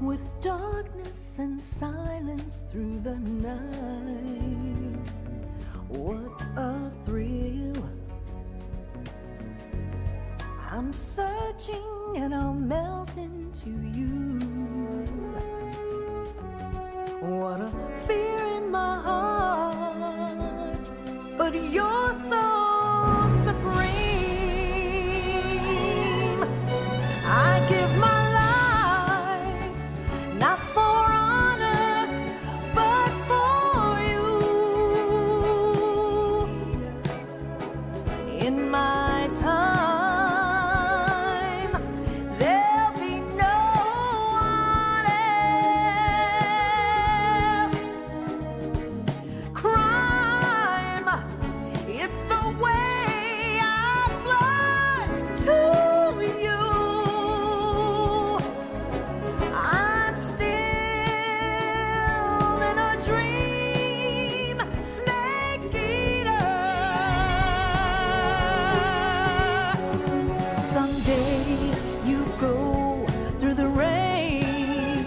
with darkness and silence through the night. What a thrill. I'm searching and I'll melt into you. What a fear in my heart, but you're so supreme. I give my life, not for honor, but for you. In my time, there'll be no one else. Crime, it's the way I fly to you. I'm still in a dream, snake eater. Someday you go through the rain,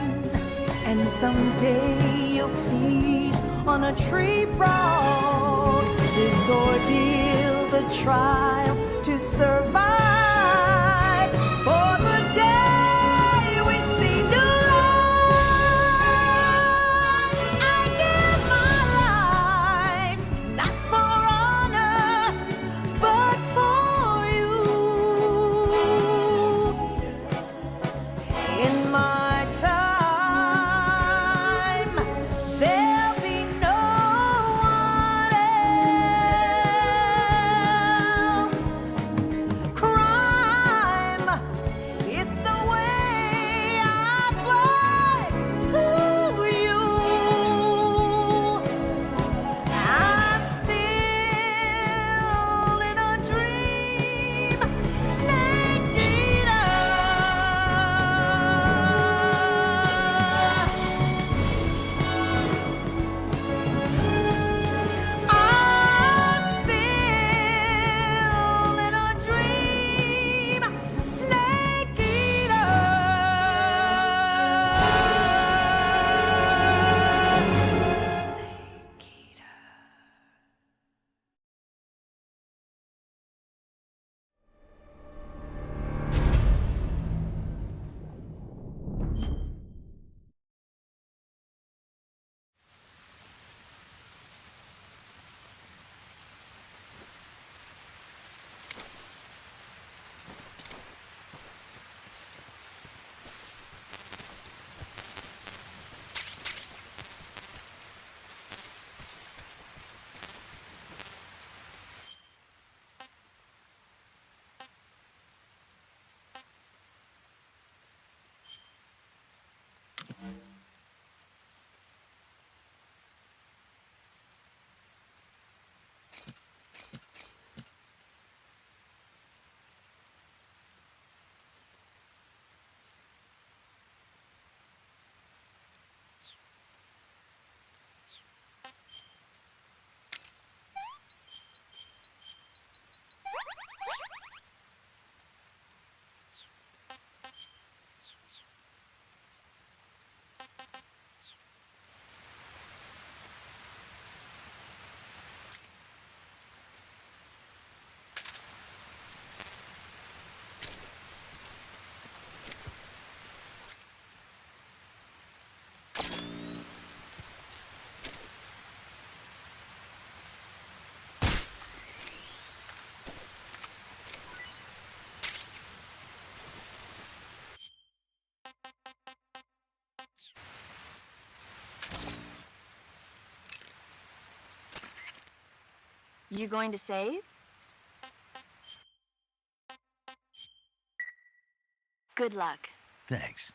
and someday you'll feed on a tree frog. This ordeal, the trial to survive, for the day we see new light. I give my life, not for honor, but for you. In my time, there'll be no one else. Crime, it's the way I fly to you. I'm still in a dream, snake eater. I'm still in a dream, snake eater. Snake eater. You going to save? Good luck. Thanks.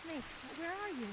Snake, where are you?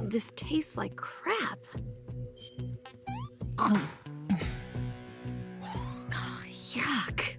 This tastes like crap. Oh, yuck.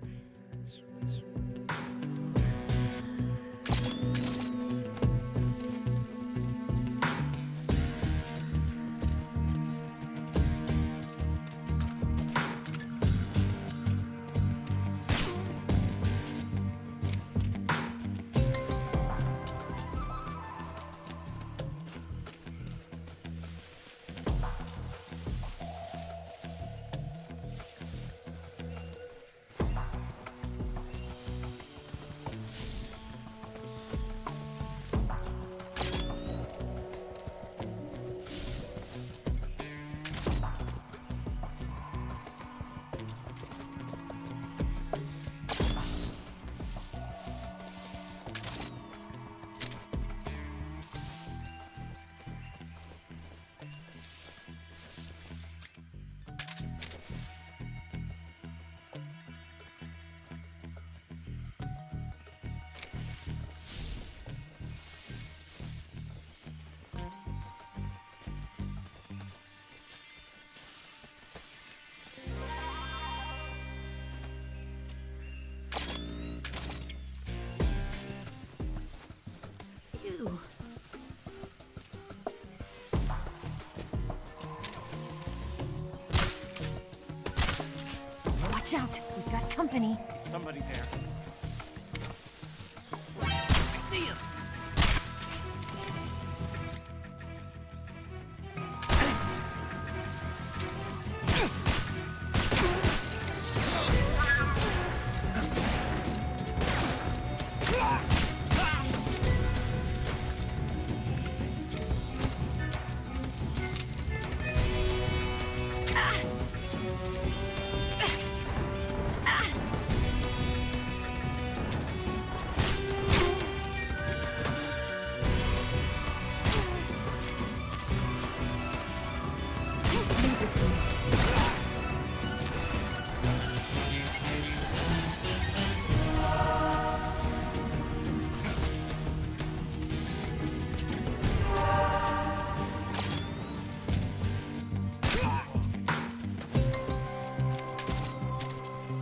Ew. Watch out, we've got company. Somebody there. I see him.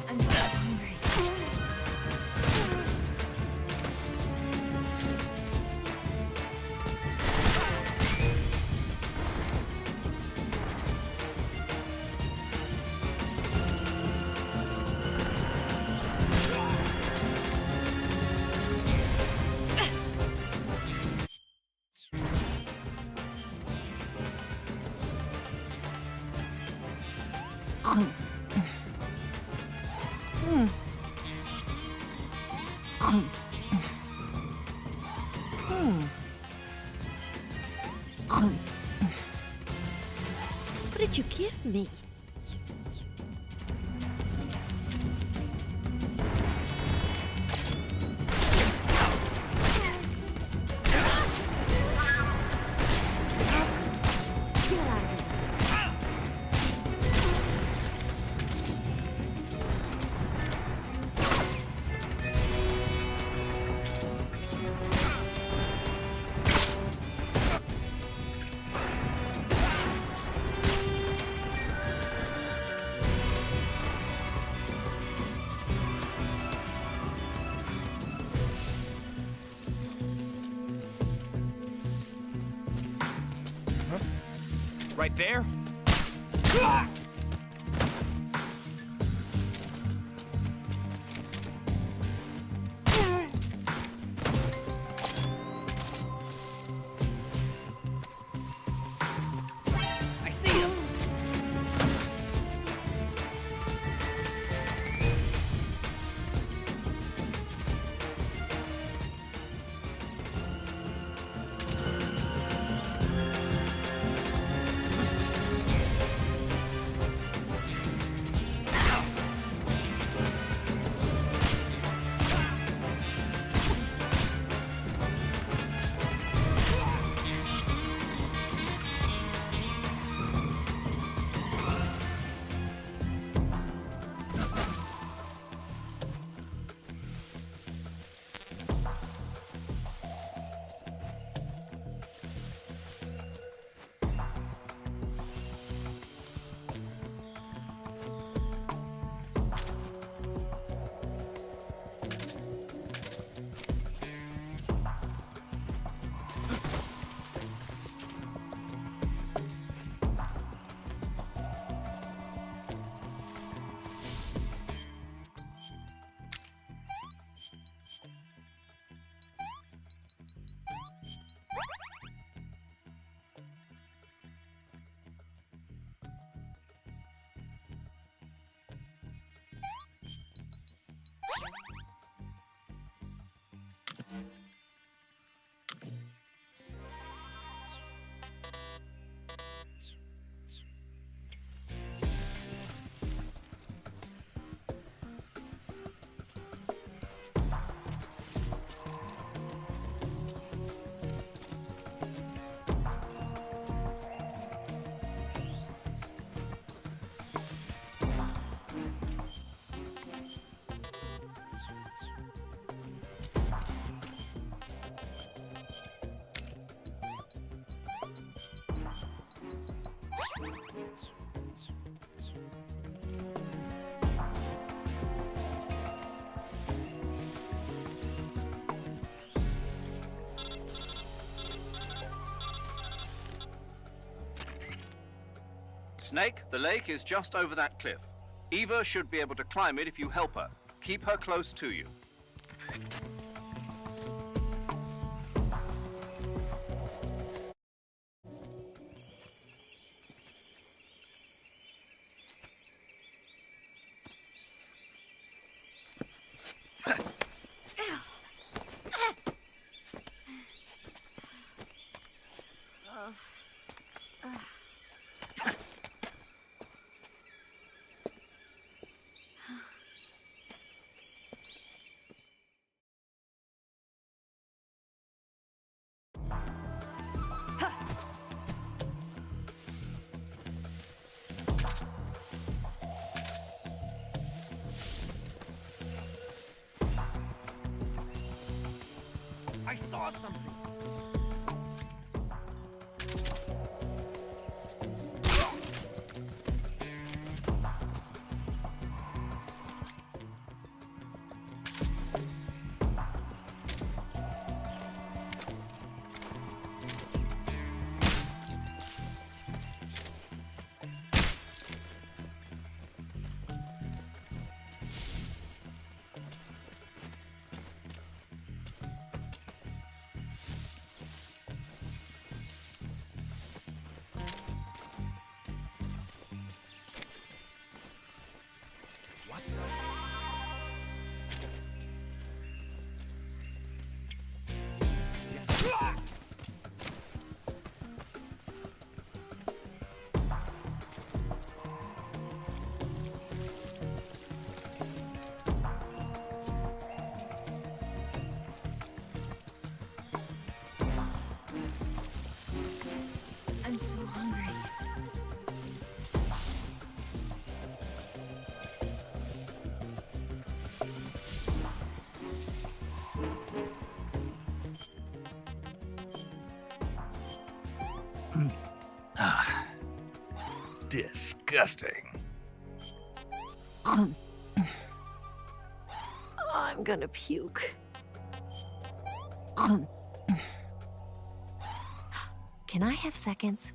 I'm so hungry. What did you give me? Right there? I see him. Snake, the lake is just over that cliff. Eva should be able to climb it if you help her. Keep her close to you. I saw something. I'm so hungry. Disgusting. I'm gonna puke. Can I have seconds?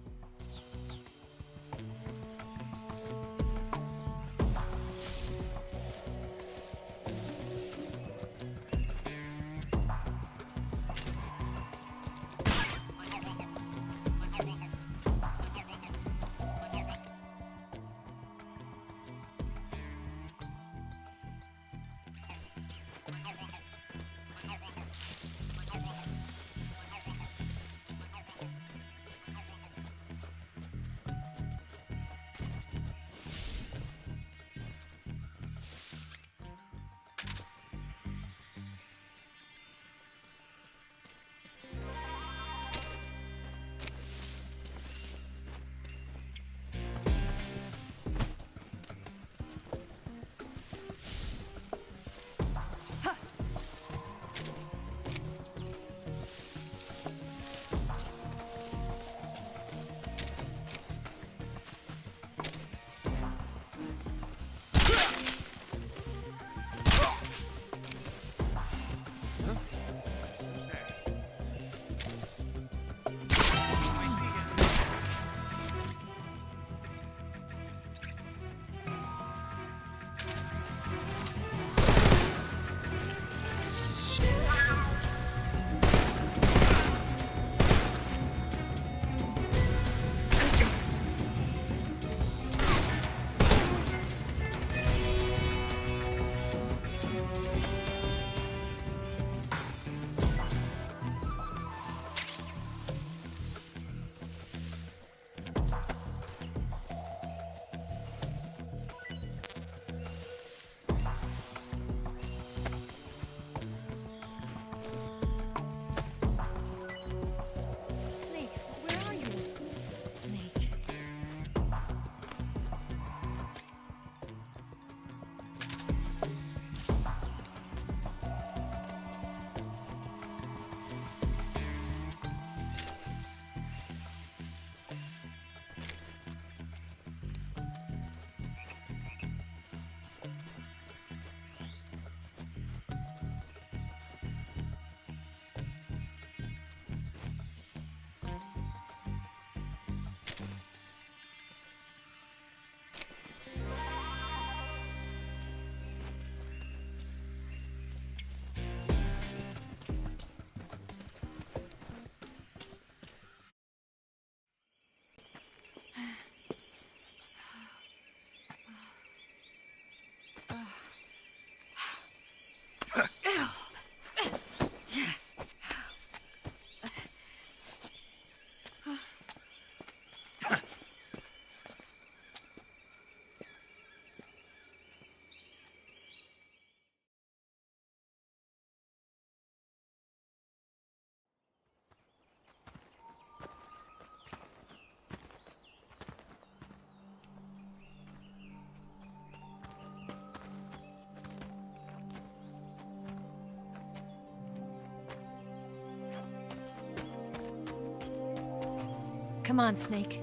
Come on, Snake.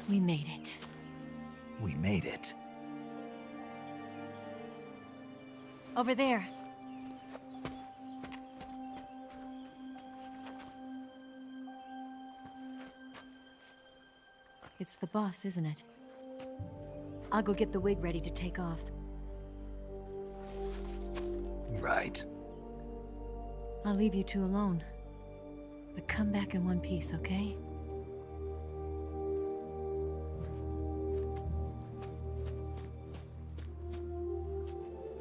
We made it. We made it. Over there. It's the boss, isn't it? I'll go get the wig ready to take off. Right. I'll leave you two alone. But come back in one piece, okay?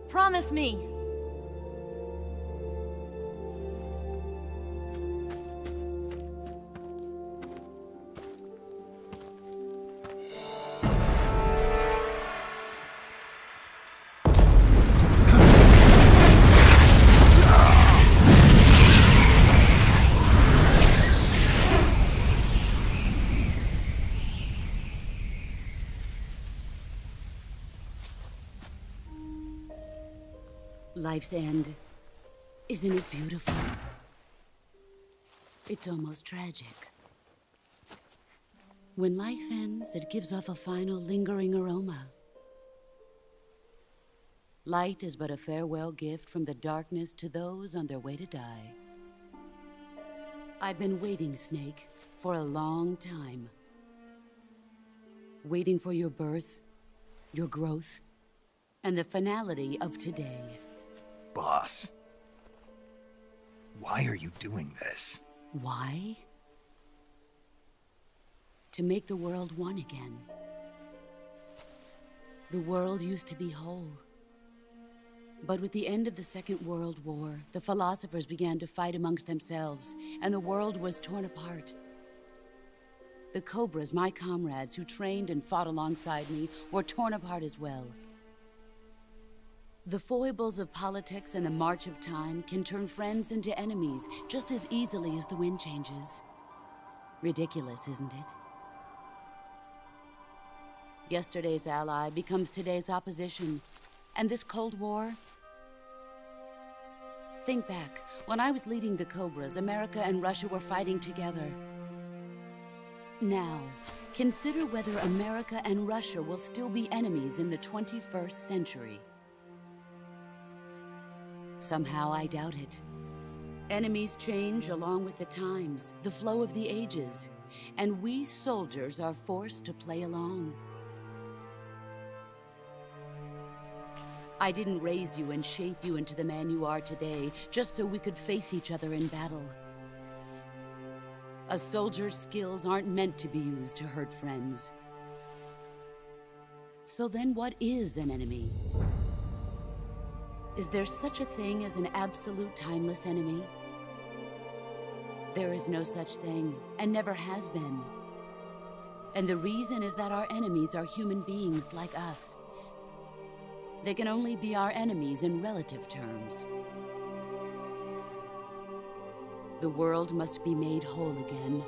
Promise me! Life's end. Isn't it beautiful? It's almost tragic. When life ends, it gives off a final lingering aroma. Light is but a farewell gift from the darkness to those on their way to die. I've been waiting, Snake, for a long time. Waiting for your birth, your growth, and the finality of today. Boss. Why are you doing this? Why? To make the world one again. The world used to be whole. But with the end of the Second World War, the philosophers began to fight amongst themselves, and the world was torn apart. The Cobras, my comrades who trained and fought alongside me, were torn apart as well. The foibles of politics and the march of time can turn friends into enemies just as easily as the wind changes. Ridiculous, isn't it? Yesterday's ally becomes today's opposition. And this Cold War? Think back. When I was leading the Cobras, America and Russia were fighting together. Now, consider whether America and Russia will still be enemies in the 21st century. Somehow I doubt it. Enemies change along with the times, the flow of the ages, and we soldiers are forced to play along. I didn't raise you and shape you into the man you are today just so we could face each other in battle. A soldier's skills aren't meant to be used to hurt friends. So then what is an enemy? Is there such a thing as an absolute timeless enemy? There is no such thing, and never has been. And the reason is that our enemies are human beings like us. They can only be our enemies in relative terms. The world must be made whole again.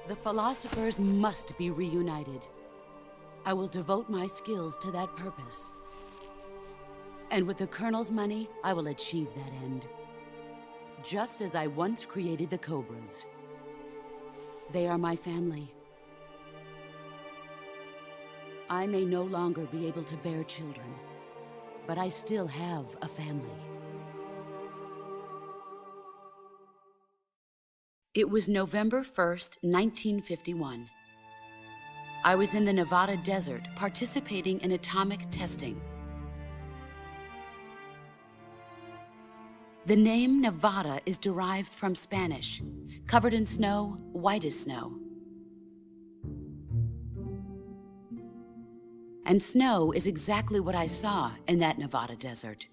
The philosophers must be reunited. I will devote my skills to that purpose. And with the Colonel's money, I will achieve that end. Just as I once created the Cobras. They are my family. I may no longer be able to bear children, but I still have a family. It was November 1st, 1951. I was in the Nevada desert participating in atomic testing. The name Nevada is derived from Spanish, covered in snow, white as snow. And snow is exactly what I saw in that Nevada desert.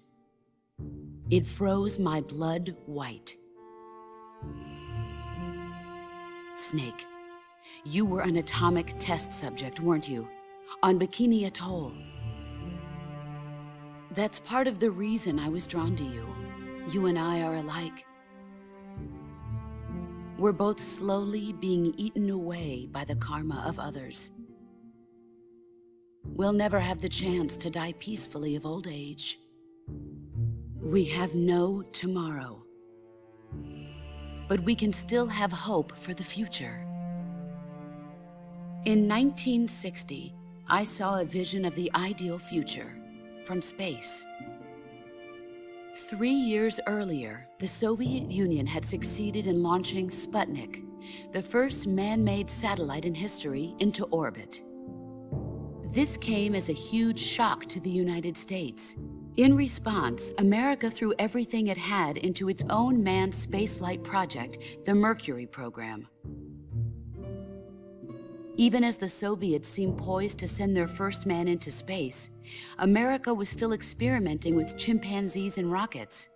It froze my blood white. Snake, you were an atomic test subject, weren't you? On Bikini Atoll. That's part of the reason I was drawn to you. You and I are alike. We're both slowly being eaten away by the karma of others. we'll never have the chance to die peacefully of old age. We have no tomorrow. But we can still have hope for the future. In 1960, I saw a vision of the ideal future from space. 3 years earlier, the Soviet Union had succeeded in launching Sputnik, the first man-made satellite in history, into orbit. This came as a huge shock to the United States. In response, America threw everything it had into its own manned spaceflight project, the Mercury program. Even as the Soviets seemed poised to send their first man into space, America was still experimenting with chimpanzees and rockets.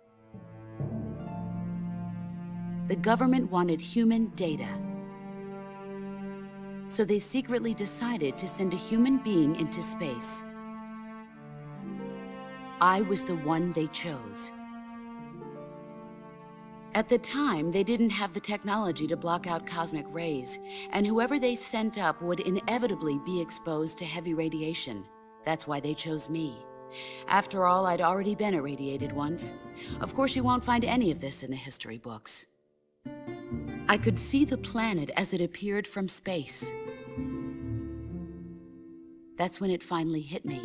The government wanted human data. So they secretly decided to send a human being into space. I was the one they chose. At the time, they didn't have the technology to block out cosmic rays, and whoever they sent up would inevitably be exposed to heavy radiation. That's why they chose me. After all, I'd already been irradiated once. Of course, you won't find any of this in the history books. I could see the planet as it appeared from space. That's when it finally hit me.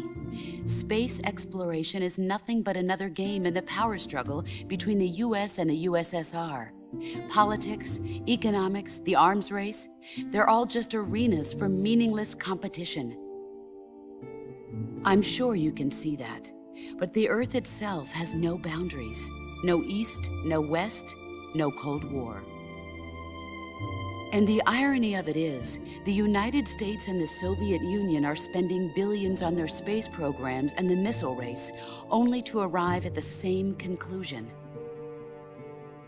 Space exploration is nothing but another game in the power struggle between the US and the USSR. Politics, economics, the arms race, they're all just arenas for meaningless competition. I'm sure you can see that, but the Earth itself has no boundaries. No East, no West, no Cold War. And the irony of it is, the United States and the Soviet Union are spending billions on their space programs and the missile race, only to arrive at the same conclusion.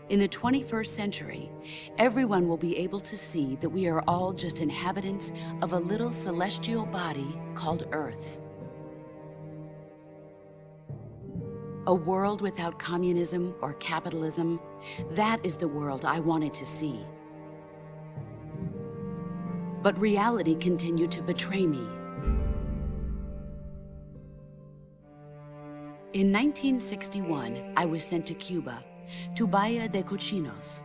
In the 21st century, everyone will be able to see that we are all just inhabitants of a little celestial body called Earth. A world without communism or capitalism, that is the world I wanted to see. But reality continued to betray me. In 1961, I was sent to Cuba, to Bahia de Cochinos.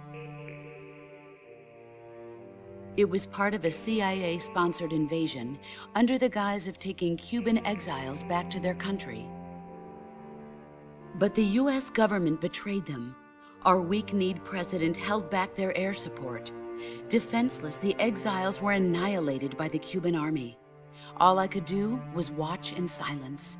It was part of a CIA-sponsored invasion under the guise of taking Cuban exiles back to their country. But the US government betrayed them. Our weak-kneed president held back their air support. Defenseless, the exiles were annihilated by the Cuban army. All I could do was watch in silence.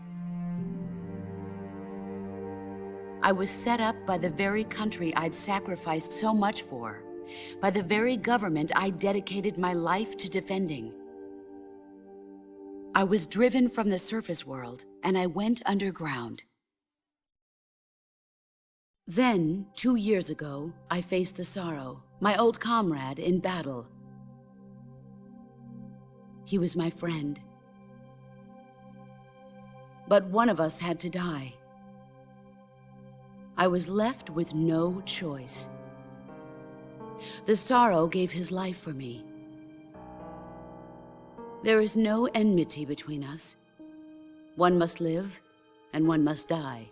I was set up by the very country I'd sacrificed so much for, by the very government I dedicated my life to defending. I was driven from the surface world, and I went underground. Then, 2 years ago, I faced the sorrow, my old comrade in battle. He was my friend. But one of us had to die. I was left with no choice. The sorrow gave his life for me. There is no enmity between us. One must live, and one must die.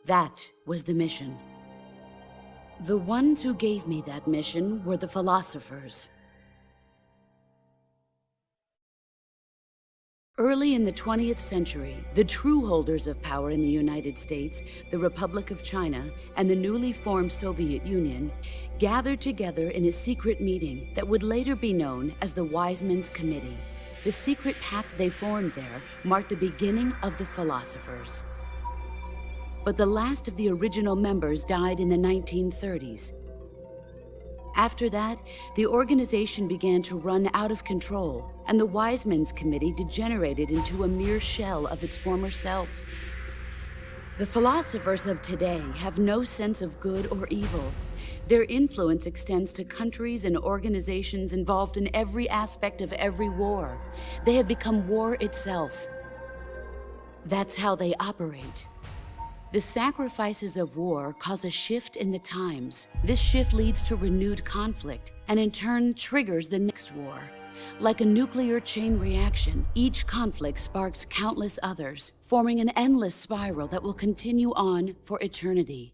That was the mission. The ones who gave me that mission were the philosophers. Early in the 20th century, the true holders of power in the United States, the Republic of China, and the newly formed Soviet Union gathered together in a secret meeting that would later be known as the Wise Men's Committee. The secret pact they formed there marked the beginning of the philosophers. But the last of the original members died in the 1930s. After that, the organization began to run out of control, and the Wise Men's Committee degenerated into a mere shell of its former self. The philosophers of today have no sense of good or evil. Their influence extends to countries and organizations involved in every aspect of every war. They have become war itself. That's how they operate. The sacrifices of war cause a shift in the times. This shift leads to renewed conflict, and in turn triggers the next war. Like a nuclear chain reaction, each conflict sparks countless others, forming an endless spiral that will continue on for eternity.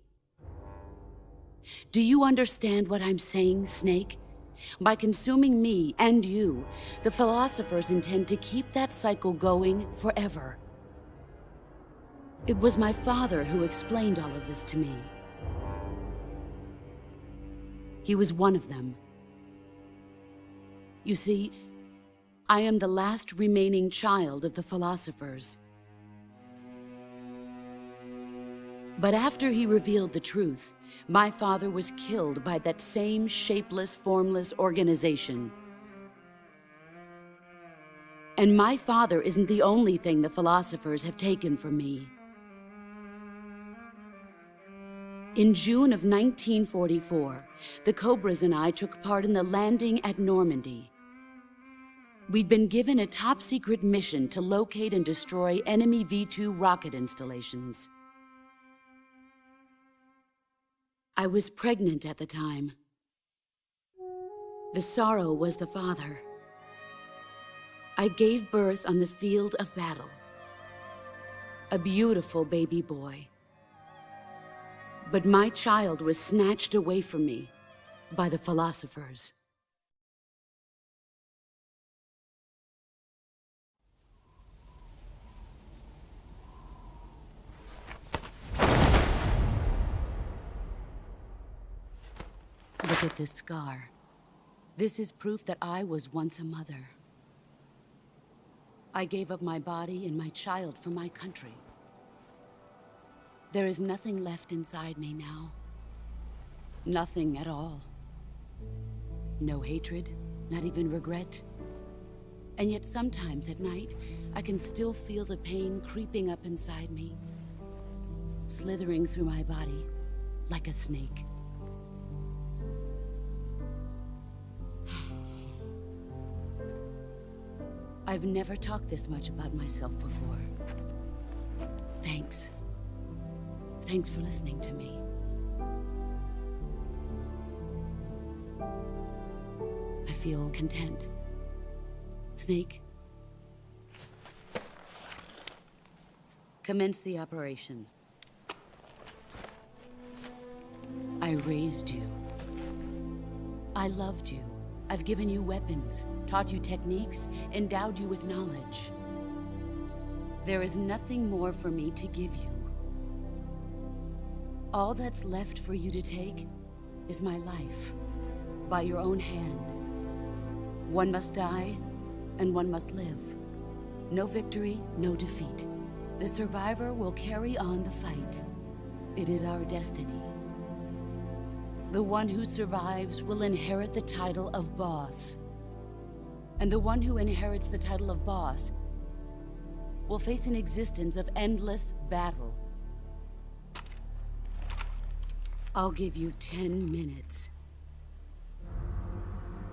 Do you understand what I'm saying, Snake? By consuming me and you, the philosophers intend to keep that cycle going forever. It was my father who explained all of this to me. He was one of them. You see, I am the last remaining child of the philosophers. But after he revealed the truth, my father was killed by that same shapeless, formless organization. And my father isn't the only thing the philosophers have taken from me. In June of 1944, the Cobras and I took part in the landing at Normandy. We'd been given a top-secret mission to locate and destroy enemy V-2 rocket installations. I was pregnant at the time. The sorrow was the father. I gave birth on the field of battle. A beautiful baby boy. But my child was snatched away from me by the philosophers. Look at this scar. This is proof that I was once a mother. I gave up my body and my child for my country. There is nothing left inside me now. Nothing at all. No hatred, not even regret. And yet sometimes at night, I can still feel the pain creeping up inside me, slithering through my body like a snake. I've never talked this much about myself before. Thanks. Thanks for listening to me. I feel content. Snake? Commence the operation. I raised you. I loved you. I've given you weapons, taught you techniques, endowed you with knowledge. There is nothing more for me to give you. All that's left for you to take is my life, by your own hand. One must die, and one must live. No victory, no defeat. The survivor will carry on the fight. It is our destiny. The one who survives will inherit the title of boss. And the one who inherits the title of boss will face an existence of endless battle. I'll give you 10 minutes.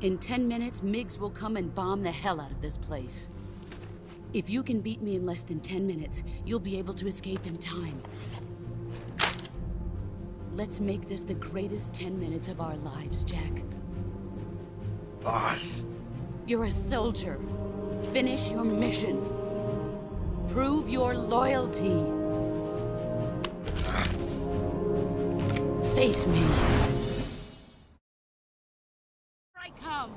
In 10 minutes, MiGs will come and bomb the hell out of this place. If you can beat me in less than 10 minutes, you'll be able to escape in time. Let's make this the greatest 10 minutes of our lives, Jack. Boss. You're a soldier. Finish your mission. Prove your loyalty. Face me. Here I come.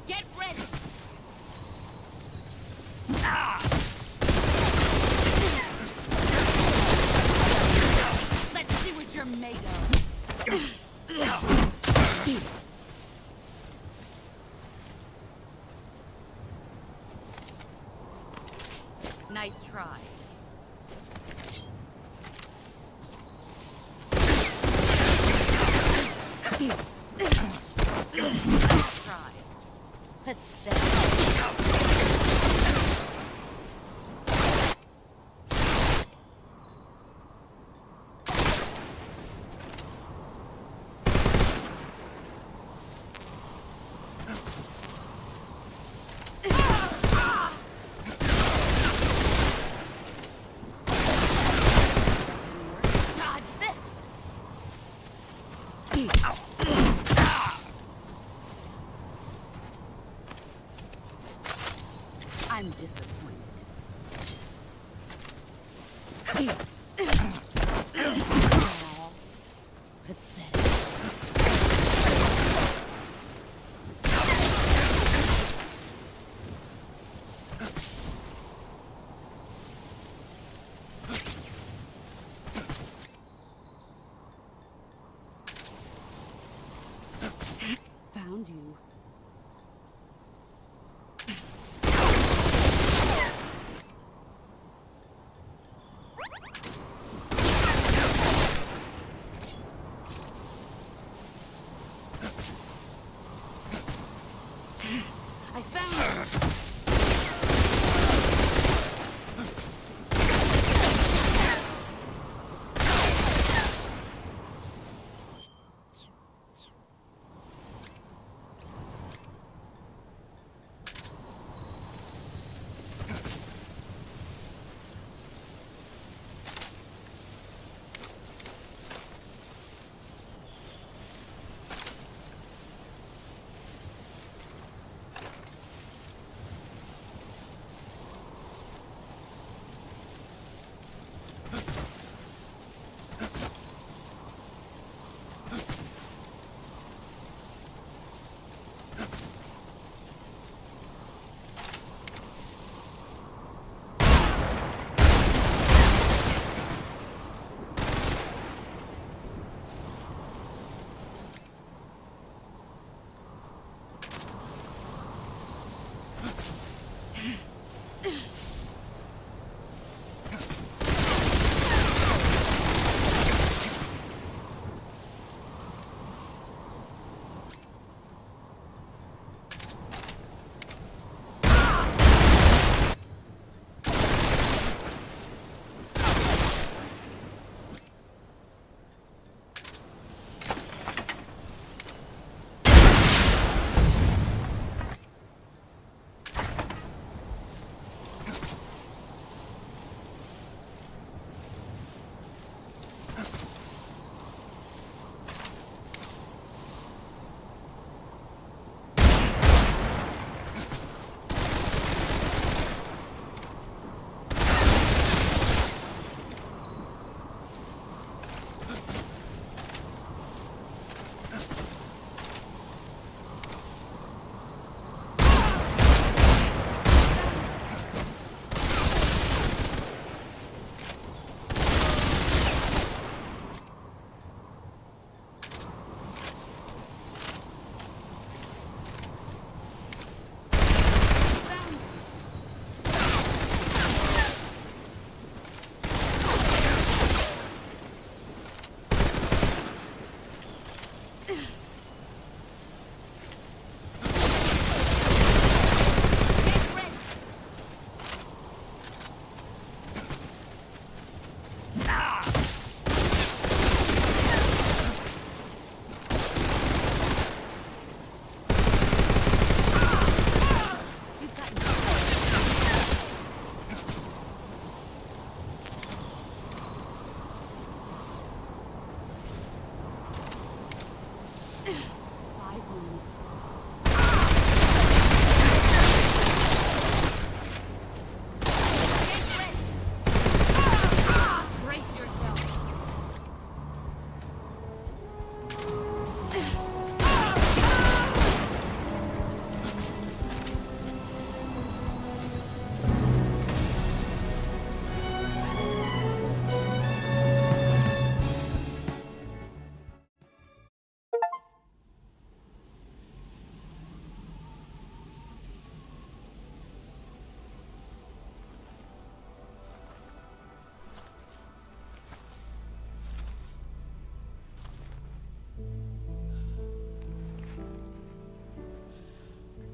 Get ready. Let's see what you're made of. Nice try. Nice try. Pathetic. I'm disappointed. Found you. I found you.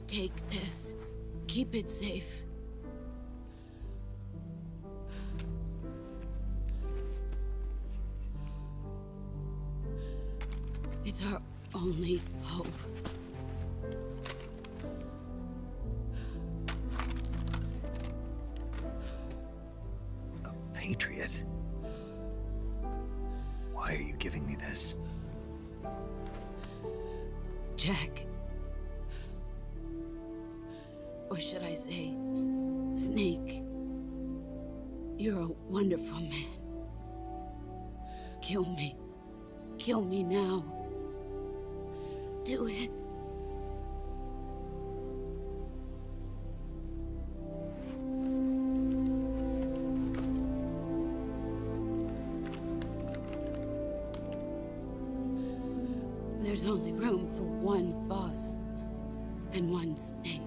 Take this. Keep it safe. It's our only hope. A patriot? Why are you giving me this? Jack. Or should I say, Snake, you're a wonderful man. Kill me. Kill me now. Do it. There's only room for one boss and one snake.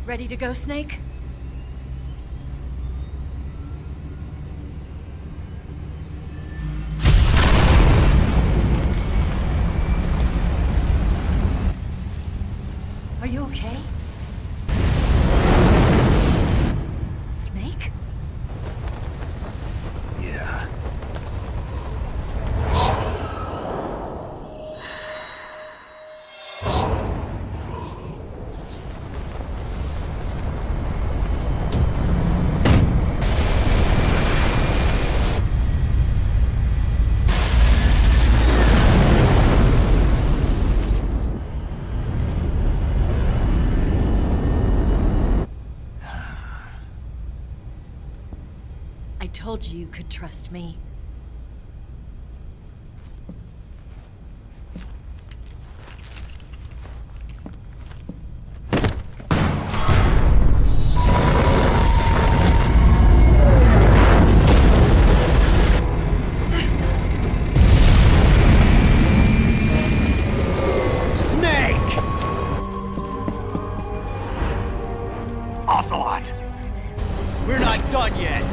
Ready to go, Snake? Are you okay? Snake? Yeah. I told you you could trust me. Snake! Ocelot! We're not done yet!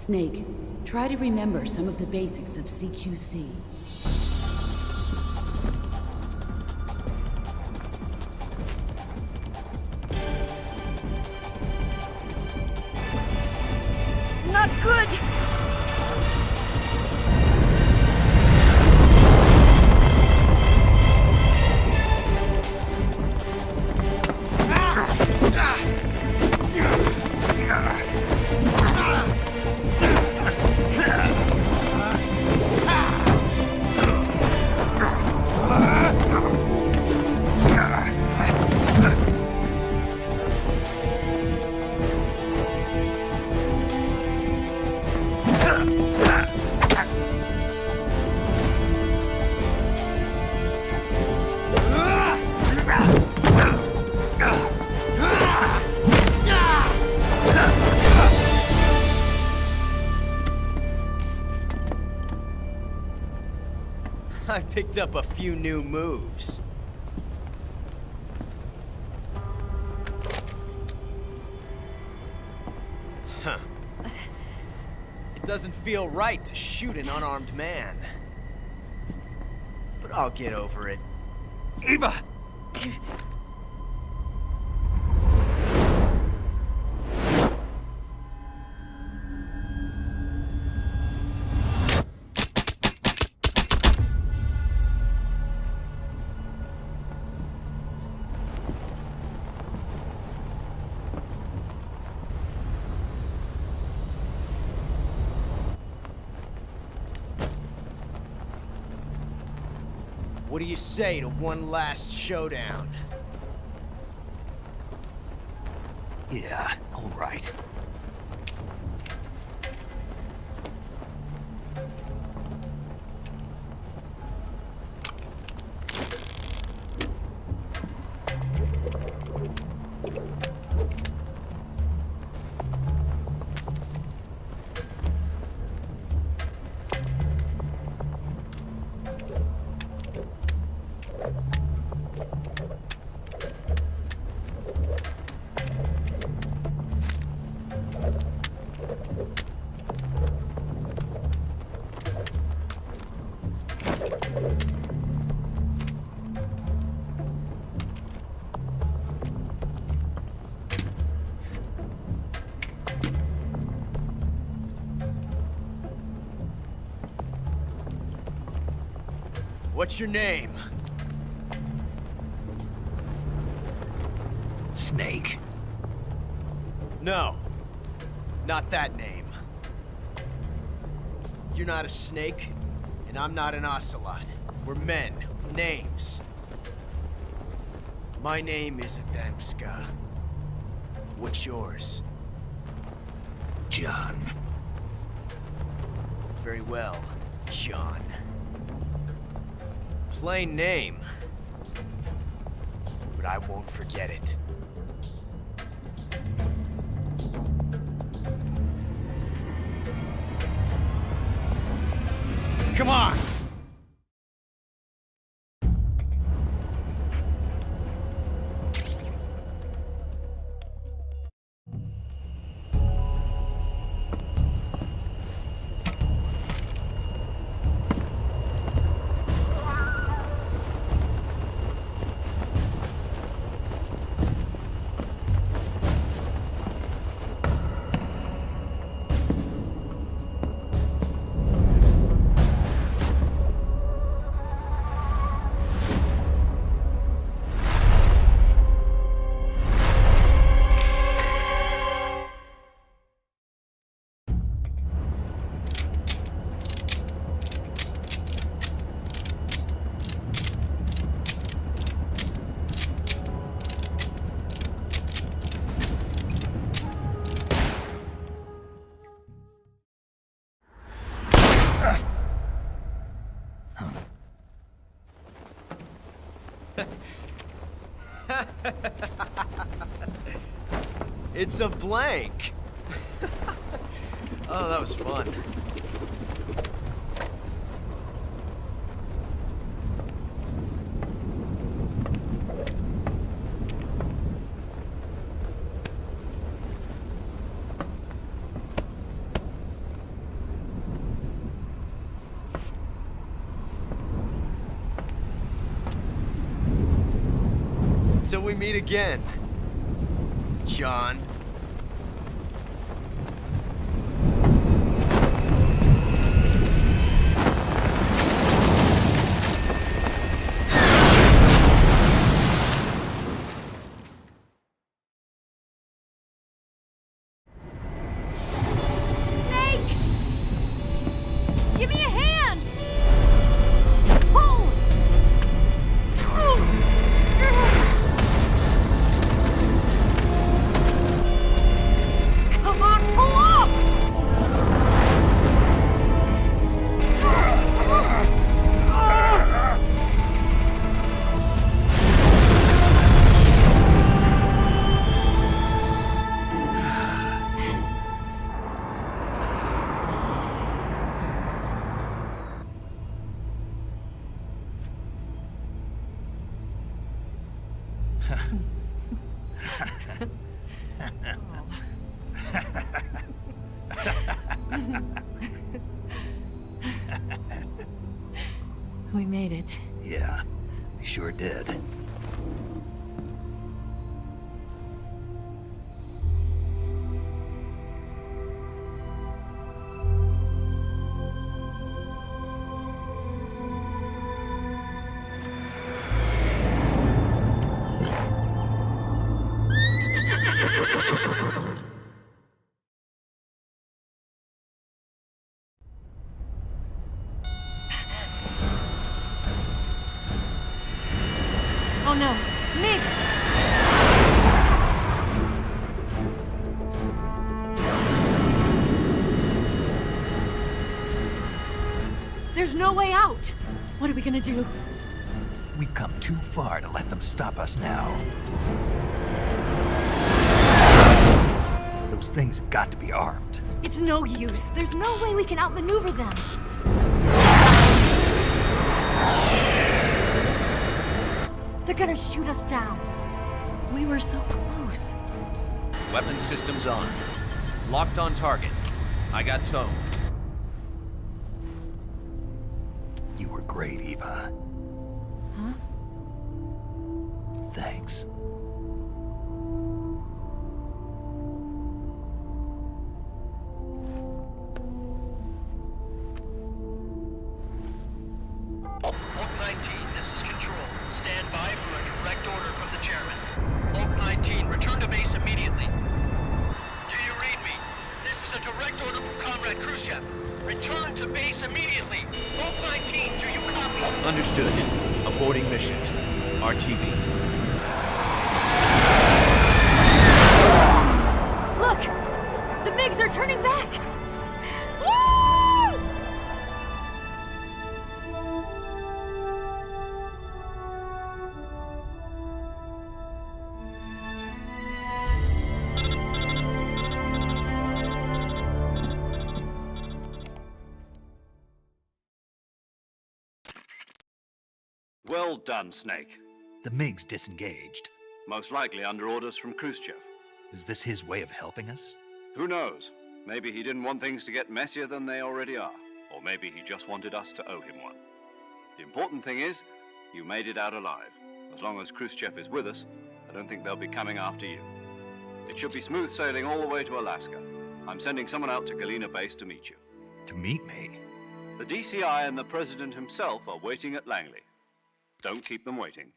Snake, try to remember some of the basics of CQC. Not good! I picked up a few new moves. Huh. It doesn't feel right to shoot an unarmed man. But I'll get over it. Eva! What do you say to one last showdown? Yeah, all right. What's your name? Snake. No. Not that name. You're not a snake, and I'm not an ocelot. We're men with names. My name is Adamska. What's yours? John. Very well, John. Plain name. But I won't forget it. Come on! It's a blank. Oh, that was fun. Until we meet again, John. Snake! Give me a hand! Pull! Come on, pull up! We made it. Yeah, we sure did. Oh no, Migs! There's no way out! What are we gonna do? We've come too far to let them stop us now. Those things have got to be armed. It's no use. There's no way we can outmaneuver them. They're gonna shoot us down. We were so close. Weapon systems on. Locked on target. I got towed. You were great, Eva. Huh? Thanks. Oak 19, this is Control. Stand by for a direct order from the chairman. Oak 19, return to base immediately. Do you read me? This is a direct order from Comrade Khrushchev. Return to base immediately. Oak 19, do you copy? Understood. Aborting mission. RTB. Look! The MiGs are turning back! Woo! Well done, Snake. The MiGs disengaged. Most likely under orders from Khrushchev. Is this his way of helping us? Who knows? Maybe he didn't want things to get messier than they already are. Or maybe he just wanted us to owe him one. The important thing is, you made it out alive. As long as Khrushchev is with us, I don't think they'll be coming after you. It should be smooth sailing all the way to Alaska. I'm sending someone out to Galena Base to meet you. To meet me? The DCI and the President himself are waiting at Langley. Don't keep them waiting.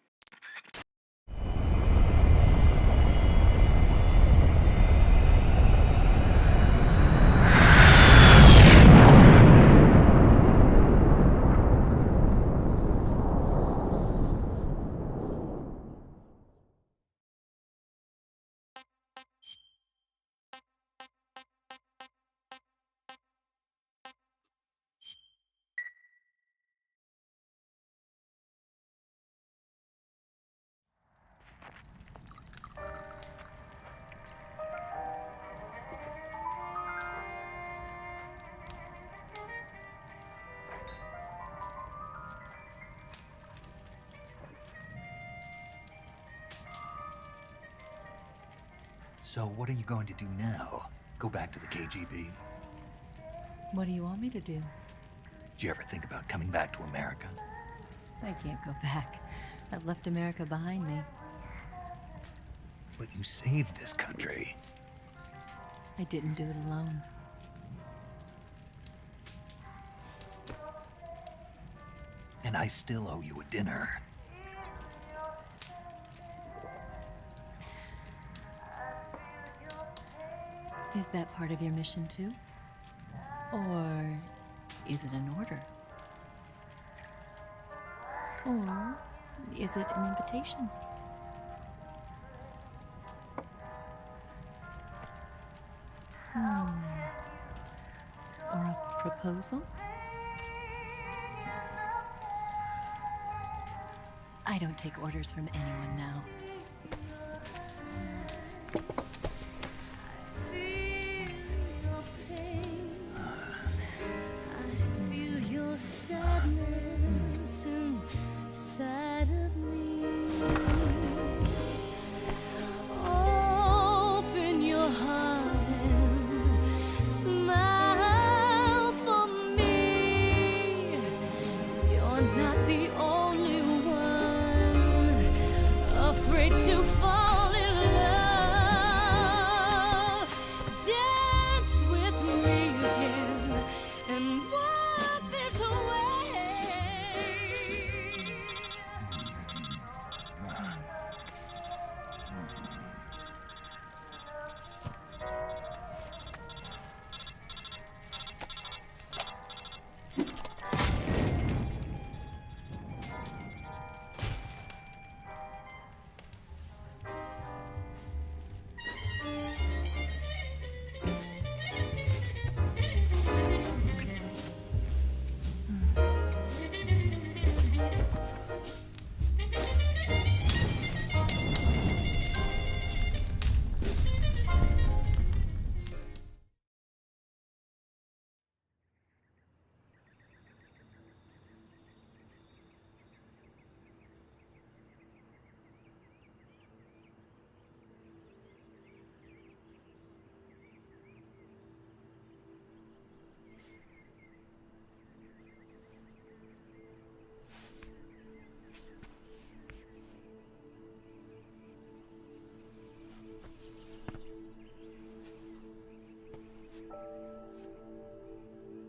So what are you going to do now? Go back to the KGB? What do you want me to do? Did you ever think about coming back to America? I can't go back. I've left America behind me. But you saved this country. I didn't do it alone. And I still owe you a dinner. Is that part of your mission too? Or is it an order? Or is it an invitation? Or a proposal? I don't take orders from anyone now.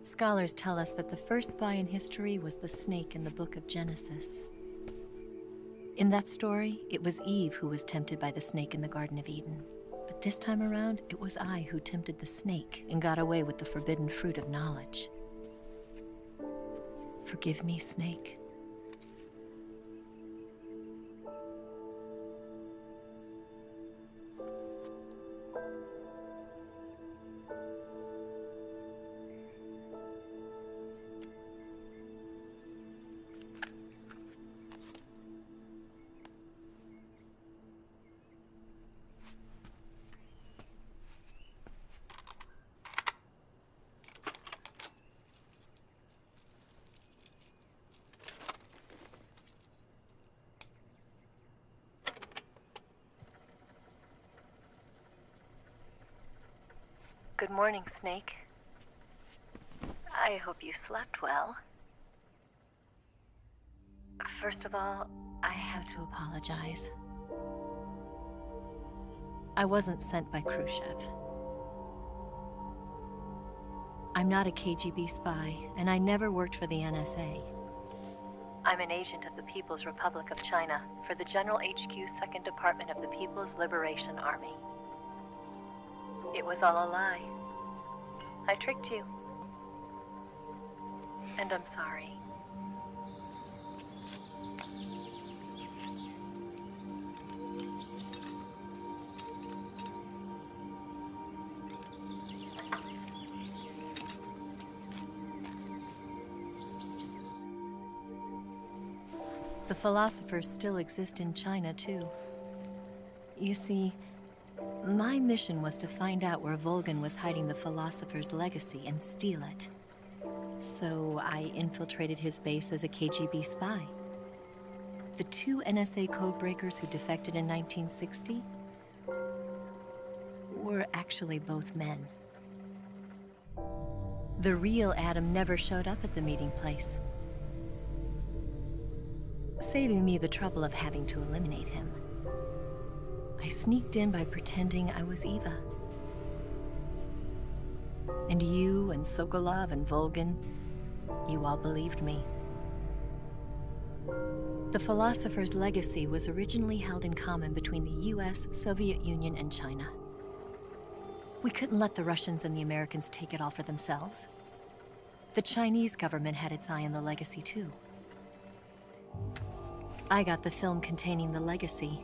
Scholars tell us that the first spy in history was the snake in the book of Genesis. In that story, it was Eve who was tempted by the snake in the Garden of Eden. But this time around, it was I who tempted the snake and got away with the forbidden fruit of knowledge. Forgive me, snake. Good morning, Snake. I hope you slept well. First of all, I have to apologize. I wasn't sent by Khrushchev. I'm not a KGB spy, and I never worked for the NSA. I'm an agent of the People's Republic of China for the General HQ 2nd Department of the People's Liberation Army. It was all a lie. I tricked you. And I'm sorry. The philosophers still exist in China, too. You see, my mission was to find out where Volgan was hiding the philosopher's legacy and steal it. So I infiltrated his base as a KGB spy. The 2 NSA codebreakers who defected in 1960 were actually both men. The real Adam never showed up at the meeting place, saving me the trouble of having to eliminate him. I sneaked in by pretending I was Eva. And you and Sokolov and Volgin, you all believed me. The philosopher's legacy was originally held in common between the US, Soviet Union, and China. We couldn't let the Russians and the Americans take it all for themselves. The Chinese government had its eye on the legacy too. I got the film containing the legacy,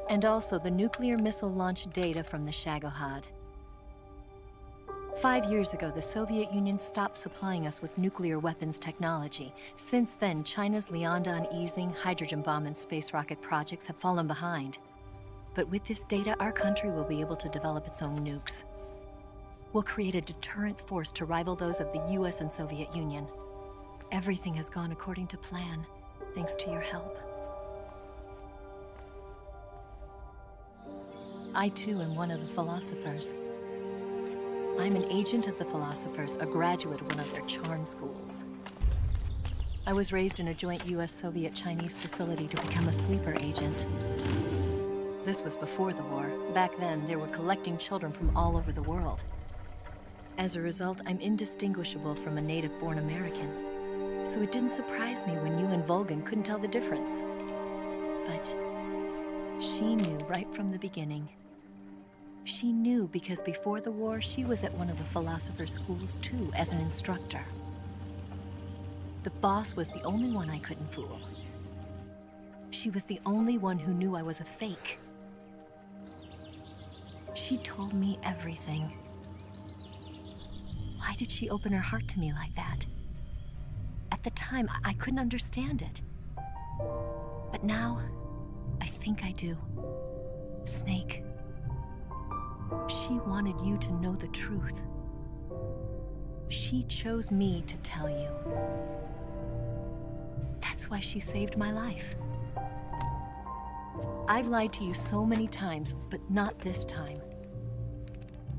and also the nuclear missile launch data from the Shagohod. 5 years ago, the Soviet Union stopped supplying us with nuclear weapons technology. Since then, China's Liaodong easing, hydrogen bomb, and space rocket projects have fallen behind. But with this data, our country will be able to develop its own nukes. We'll create a deterrent force to rival those of the US and Soviet Union. Everything has gone according to plan, thanks to your help. I too am one of the philosophers. I'm an agent of the philosophers, a graduate of one of their charm schools. I was raised in a joint US-Soviet-Chinese facility to become a sleeper agent. This was before the war. Back then, they were collecting children from all over the world. As a result, I'm indistinguishable from a native-born American. So it didn't surprise me when you and Volgin couldn't tell the difference. But she knew right from the beginning. She knew because before the war, she was at one of the philosopher's schools too, as an instructor. The boss was the only one I couldn't fool. She was the only one who knew I was a fake. She told me everything. Why did she open her heart to me like that? At the time, I couldn't understand it. But now, I think I do. Snake. She wanted you to know the truth. She chose me to tell you. That's why she saved my life. I've lied to you so many times, but not this time.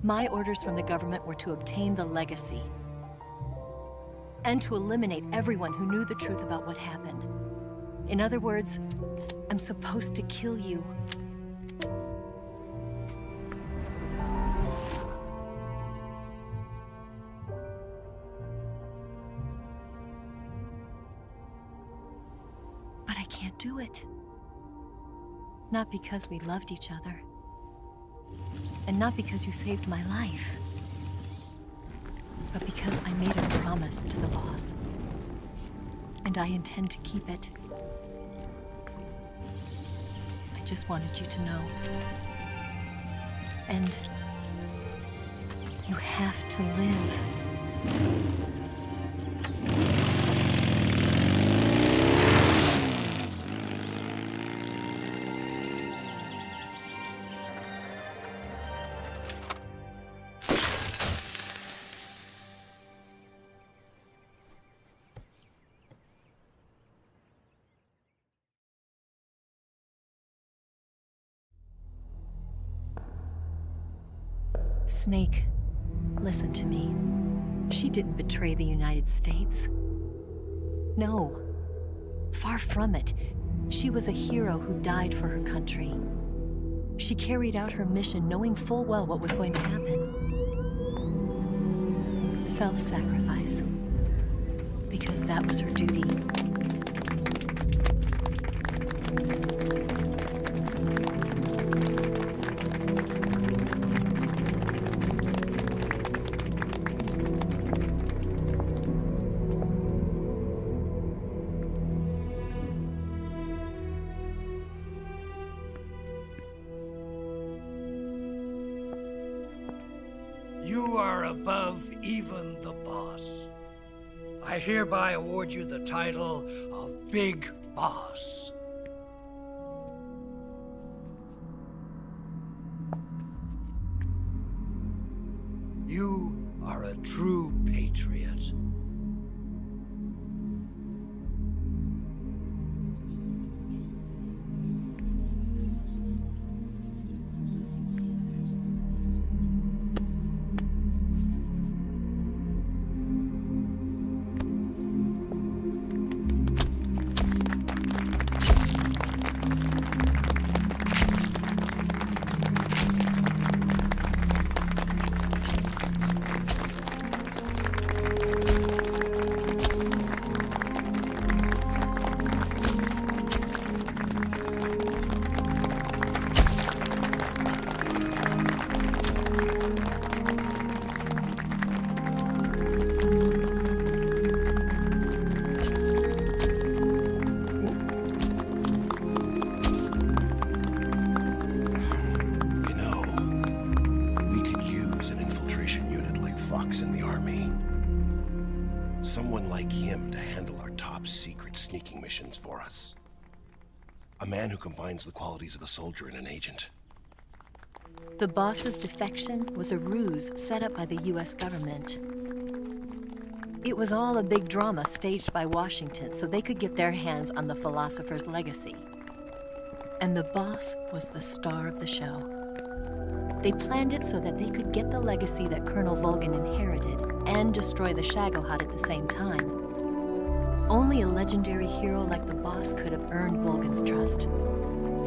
My orders from the government were to obtain the legacy and to eliminate everyone who knew the truth about what happened. In other words, I'm supposed to kill you. But I can't do it. Not because we loved each other. And not because you saved my life. But because I made a promise to the boss. And I intend to keep it. I just wanted you to know. And you have to live. Snake, listen to me. She didn't betray the United States. No. Far from it. She was a hero who died for her country. She carried out her mission knowing full well what was going to happen. Self-sacrifice. Because that was her duty. You are above even the boss. I hereby award you the title of Big Boss. You are a true patriot. Someone like him to handle our top secret sneaking missions for us. A man who combines the qualities of a soldier and an agent. The boss's defection was a ruse set up by the US government. It was all a big drama staged by Washington so they could get their hands on the philosopher's legacy. And the boss was the star of the show. They planned it so that they could get the legacy that Colonel Volgin inherited and destroy the Shagohod at the same time. Only a legendary hero like the boss could have earned Volgin's trust.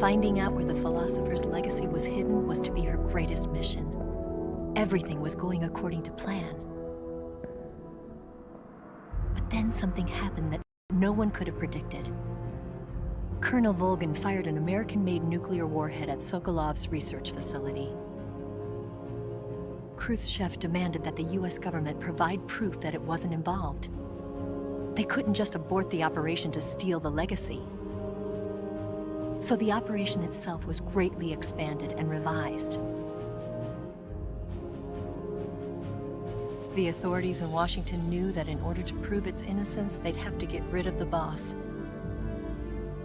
Finding out where the philosopher's legacy was hidden was to be her greatest mission. Everything was going according to plan. But then something happened that no one could have predicted. Colonel Volgin fired an American-made nuclear warhead at Sokolov's research facility. Khrushchev demanded that the US government provide proof that it wasn't involved. They couldn't just abort the operation to steal the legacy. So the operation itself was greatly expanded and revised. The authorities in Washington knew that in order to prove its innocence, they'd have to get rid of the boss,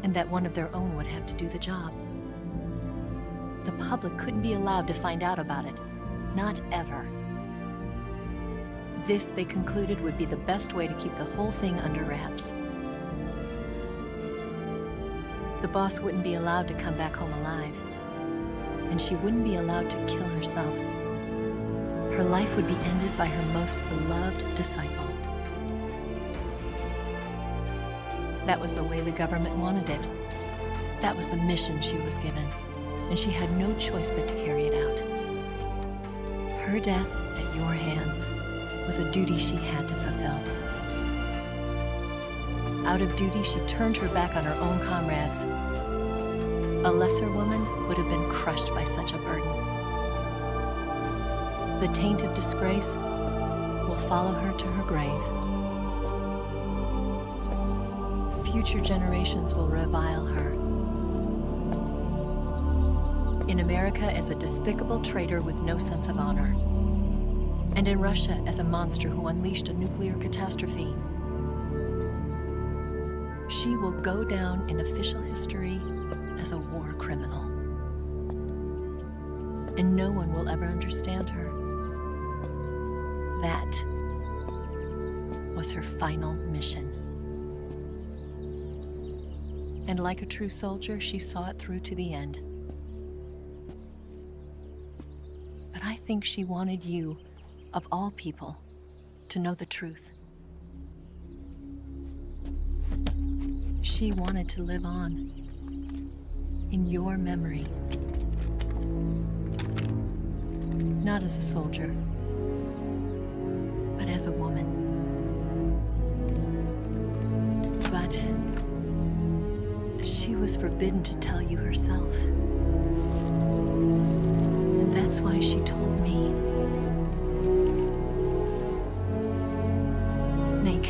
and that one of their own would have to do the job. The public couldn't be allowed to find out about it. Not ever. This, they concluded, would be the best way to keep the whole thing under wraps. The boss wouldn't be allowed to come back home alive, and she wouldn't be allowed to kill herself. Her life would be ended by her most beloved disciple. That was the way the government wanted it. That was the mission she was given, and she had no choice but to carry it out. Her death at your hands was a duty she had to fulfill. Out of duty, she turned her back on her own comrades. A lesser woman would have been crushed by such a burden. The taint of disgrace will follow her to her grave. Future generations will revile her. In America as a despicable traitor with no sense of honor. And in Russia as a monster who unleashed a nuclear catastrophe. She will go down in official history as a war criminal. And no one will ever understand her. That was her final mission. And like a true soldier, she saw it through to the end. But I think she wanted you, of all people, to know the truth. She wanted to live on in your memory. Not as a soldier, but as a woman. But she was forbidden to tell you herself. And that's why she told me. Snake,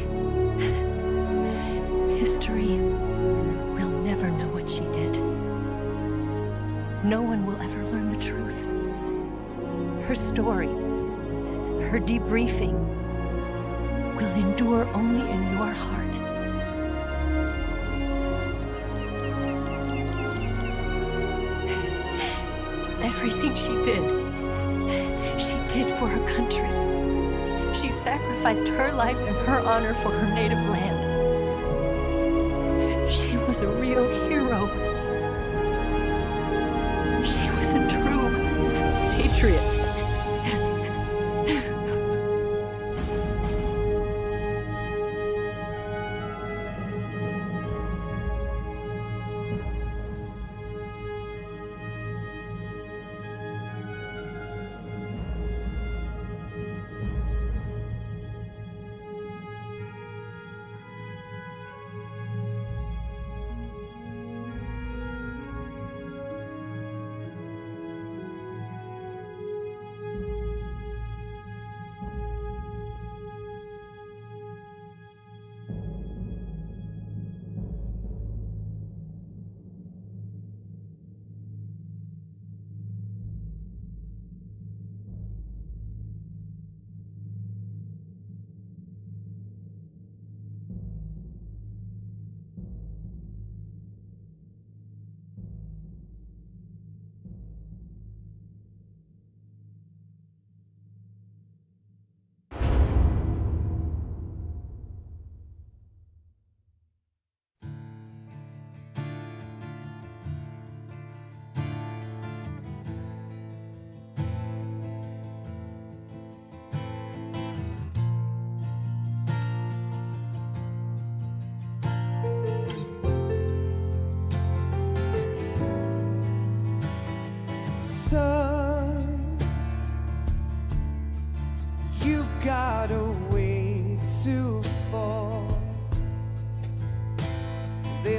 history will never know what she did. No one will ever learn the truth. Her story, her debriefing, will endure only in your heart. Everything she did for her country. She sacrificed her life and her honor for her native land. She was a real hero. She was a true patriot.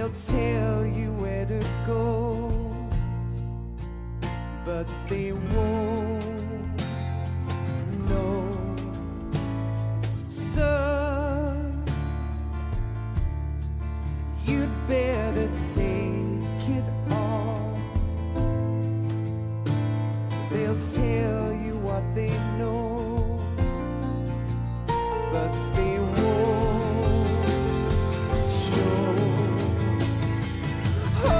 They'll tell you where to go, but they won't know. So you'd better take it all. They'll tell you what they know, but they won't show. Oh,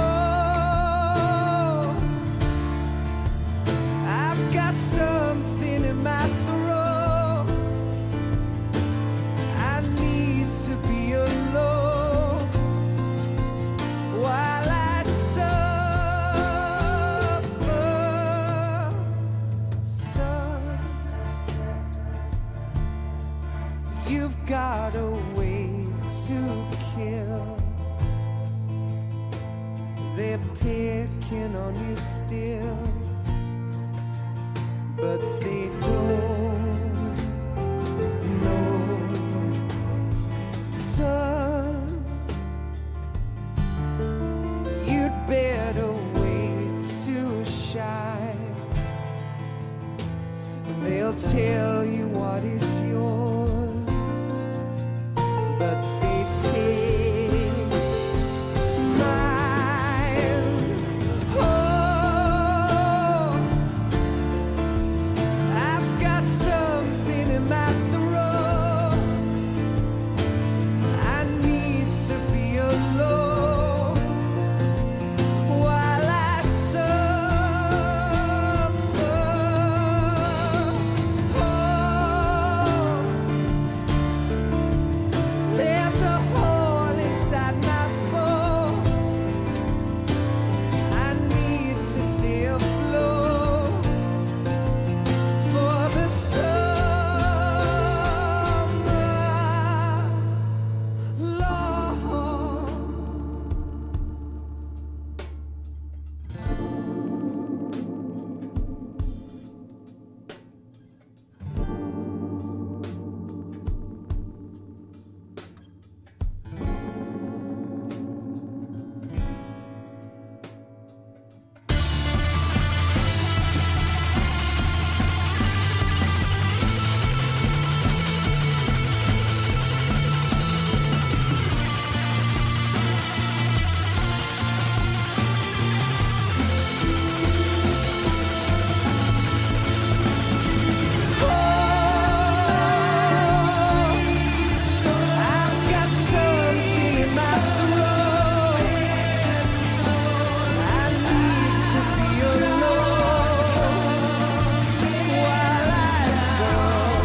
I've got something in my throat. I need to be alone while I suffer. Son, you've got a way to kill. They're picking on you still, but they don't know. Son, you'd better wait to shine. They'll tell you what is yours, but they take mine. Oh, I've got something in my throat. I need to be alone while I suffer. Oh, there's a hole inside my bones. I need to stay afloat for the summer, Lord. I've got something in my throat. I need to be alone while I suffer.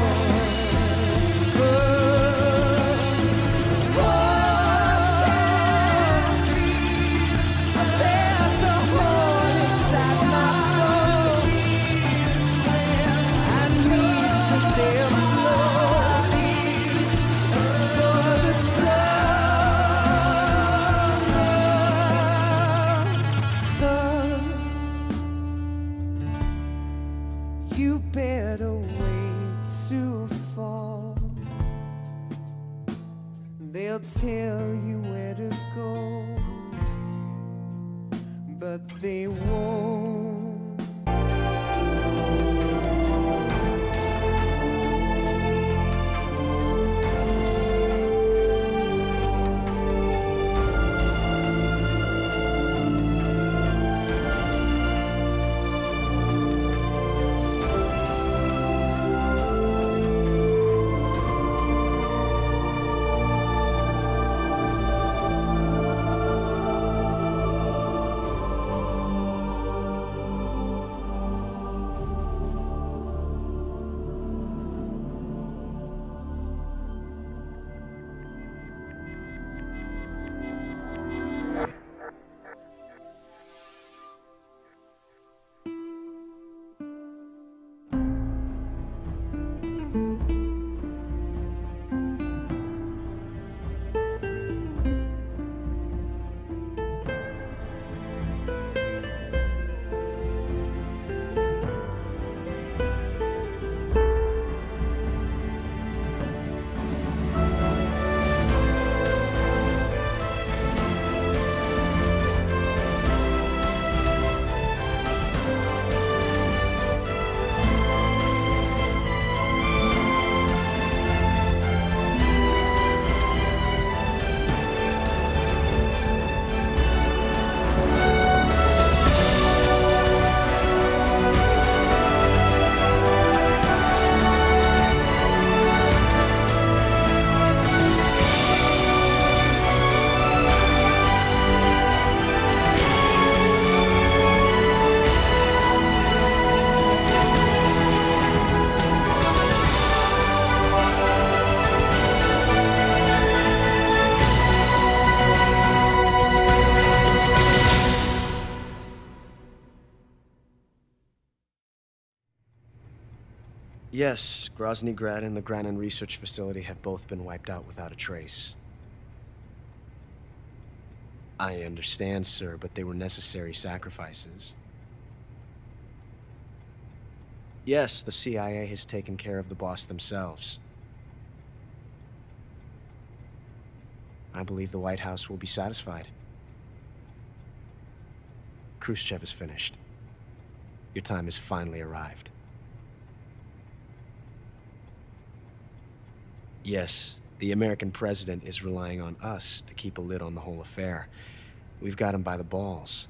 There's a hole inside my bones. I need to stay afloat for the summer. Son, you better wait to fall. They'll tell you where to go, but they won't. Yes, Grozny Grad and the Granin Research Facility have both been wiped out without a trace. I understand, sir, but they were necessary sacrifices. Yes, the CIA has taken care of the boss themselves. I believe the White House will be satisfied. Khrushchev is finished. Your time has finally arrived. Yes, the American president is relying on us to keep a lid on the whole affair. We've got him by the balls.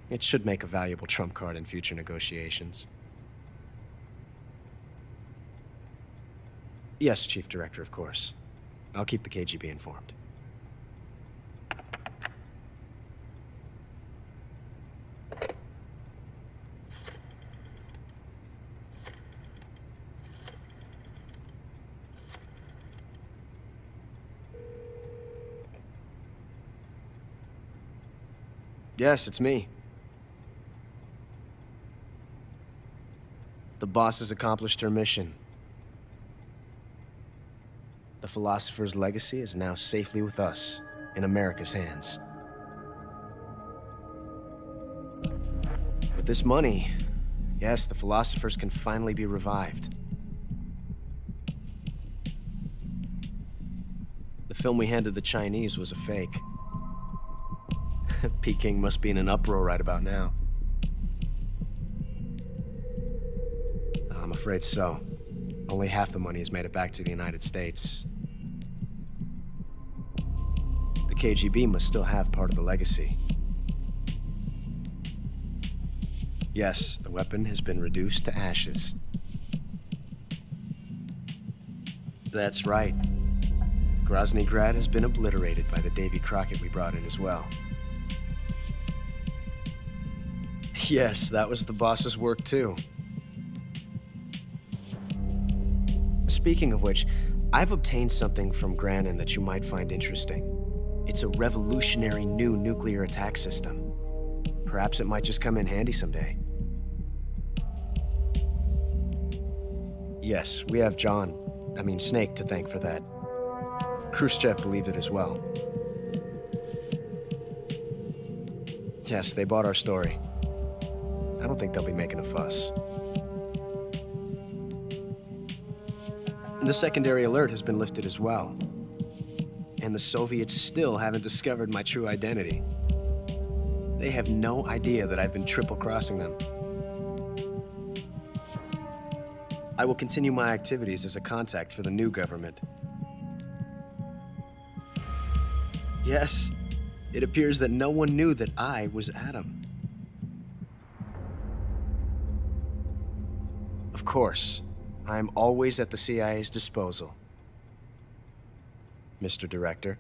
It should make a valuable trump card in future negotiations. Yes, Chief Director, of course. I'll keep the KGB informed. Yes, it's me. The boss has accomplished her mission. The philosopher's legacy is now safely with us, in America's hands. With this money, yes, the philosophers can finally be revived. The film we handed the Chinese was a fake. Peking must be in an uproar right about now. I'm afraid so. Only half the money has made it back to the United States. The KGB must still have part of the legacy. Yes, the weapon has been reduced to ashes. That's right. Grozny Grad has been obliterated by the Davy Crockett we brought in as well. Yes, that was the boss's work too. Speaking of which, I've obtained something from Granin that you might find interesting. It's a revolutionary new nuclear attack system. Perhaps it might just come in handy someday. Yes, we have Snake to thank for that. Khrushchev believed it as well. Yes, they bought our story. I don't think they'll be making a fuss. The secondary alert has been lifted as well. And the Soviets still haven't discovered my true identity. They have no idea that I've been triple-crossing them. I will continue my activities as a contact for the new government. Yes, it appears that no one knew that I was Adam. Of course, I am always at the CIA's disposal, Mr. Director.